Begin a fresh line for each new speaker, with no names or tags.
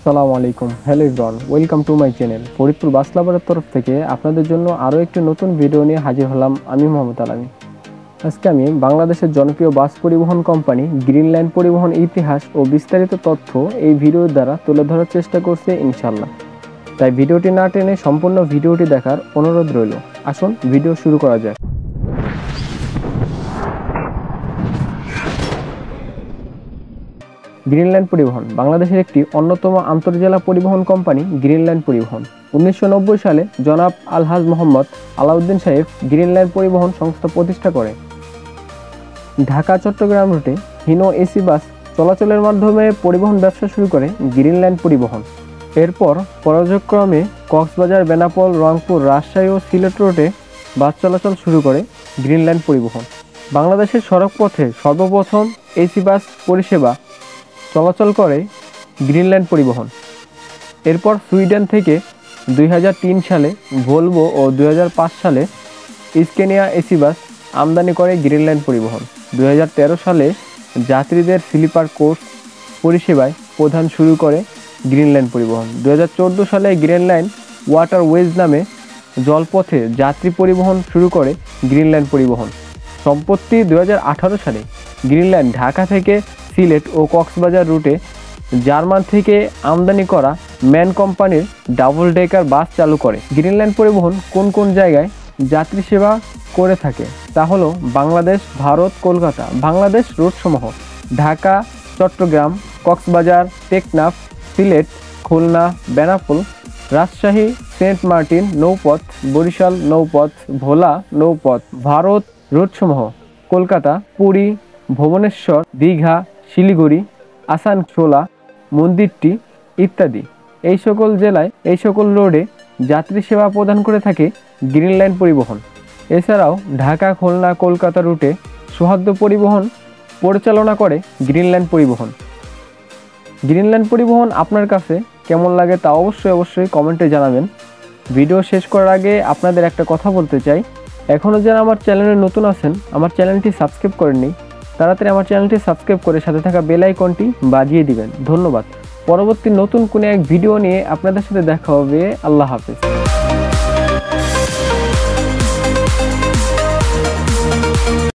আসসালামু আলাইকুম, hello everyone, welcome to my channel. Faridpur bus লাভারের তরফ থেকে আপনাদের জন্য আরও একটি নতুন ভিডিও নিয়ে হাজির হলাম। আমি মোহাম্মদ আলামী। আজকে আমি বাংলাদেশের জনপ্রিয় বাস পরিবহন কোম্পানি গ্রিন লাইন পরিবহন ইতিহাস ও বিস্তারিত তথ্য এই ভিডিওর দ্বারা তুলে ধরার চেষ্টা করছি ইনশাল্লাহ। তাই ভিডিওটি না টেনে সম্পূর্ণ ভিডিওটি দেখার অনুরোধ রইল। আসুন ভিডিও শুরু করা যাক। গ্রিন লাইন পরিবহন বাংলাদেশের একটি অন্যতম আন্তর্জেলা পরিবহন কোম্পানি গ্রিন লাইন পরিবহন। 1990 সালে জনাব আলহাজ মোহাম্মদ আলাউদ্দিন সাহেব গ্রিন লাইন পরিবহন সংস্থা প্রতিষ্ঠা করে। ঢাকা চট্টগ্রাম রুটে হিনো এসি বাস চলাচলের মাধ্যমে পরিবহন ব্যবসা শুরু করে গ্রিন লাইন পরিবহন। এরপর পর্যায়ক্রমে কক্সবাজার, বেনাপোল, রংপুর, রাজশাহী ও সিলেট রুটে বাস চলাচল শুরু করে গ্রিন লাইন পরিবহন। বাংলাদেশের সড়কপথে সর্বপ্রথম এসি বাস পরিষেবা চলাচল করে গ্রিন লাইন পরিবহন। এরপর সুইডেন থেকে 2003 সালে ভলভো ও 2005 সালে স্কেনিয়া এসি বাস আমদানি করে গ্রিন লাইন পরিবহন। 2013 সালে যাত্রীদের স্লিপার কোচ পরিষেবায় প্রদান শুরু করে গ্রিন লাইন পরিবহন। 2014 সালে গ্রিন লাইন ওয়াটারওয়েজ নামে জলপথে যাত্রী পরিবহন শুরু করে গ্রিন লাইন পরিবহন। সম্প্রতি 2018 সালে গ্রিন লাইন ঢাকা থেকে সিলেট ও কক্সবাজার রুটে জার্মান থেকে আমদানি করা ম্যান কোম্পানির ডাবল ডেকার বাস চালু করে। গ্রিন লাইন পরিবহন কোন কোন জায়গায় যাত্রী সেবা করে থাকে তা হলো বাংলাদেশ, ভারত, কলকাতা, বাংলাদেশ রুটসমূহ ঢাকা, চট্টগ্রাম, কক্সবাজার, টেকনাফ, সিলেট, খুলনা, বেনাপোল, রাজশাহী, সেন্ট মার্টিন নৌপথ, বরিশাল নৌপথ, ভোলা নৌপথ। ভারত রুটসমূহ কলকাতা, পুরী, ভুবনেশ্বর, দীঘা, শিলিগুড়ি, আসানসোল, মন্দিরটি ইত্যাদি। এই সকল জেলায় এই সকল রোডে যাত্রী সেবা প্রদান করে থাকে গ্রিন লাইন পরিবহন। এছাড়াও ঢাকা, খুলনা, কলকাতা রুটে সৌহার্দ্য পরিবহন পরিচালনা করে গ্রিন লাইন পরিবহন। গ্রিন লাইন পরিবহন আপনার কাছে কেমন লাগে তা অবশ্যই কমেন্টে জানাবেন। ভিডিও শেষ করার আগে আপনাদের একটা কথা বলতে চাই, এখনও যারা আমার চ্যানেলে নতুন আছেন, আমার চ্যানেলটি সাবস্ক্রাইব করেননি, তাড়াতাড়ি আমার চ্যানেলটি সাবস্ক্রাইব করে সাথে থাকা বেল আইকনটি বাজিয়ে দিবেন। ধন্যবাদ। পরবর্তী নতুন কোনো এক ভিডিও নিয়ে আপনাদের সাথে দেখা হবে। আল্লাহ হাফেজ।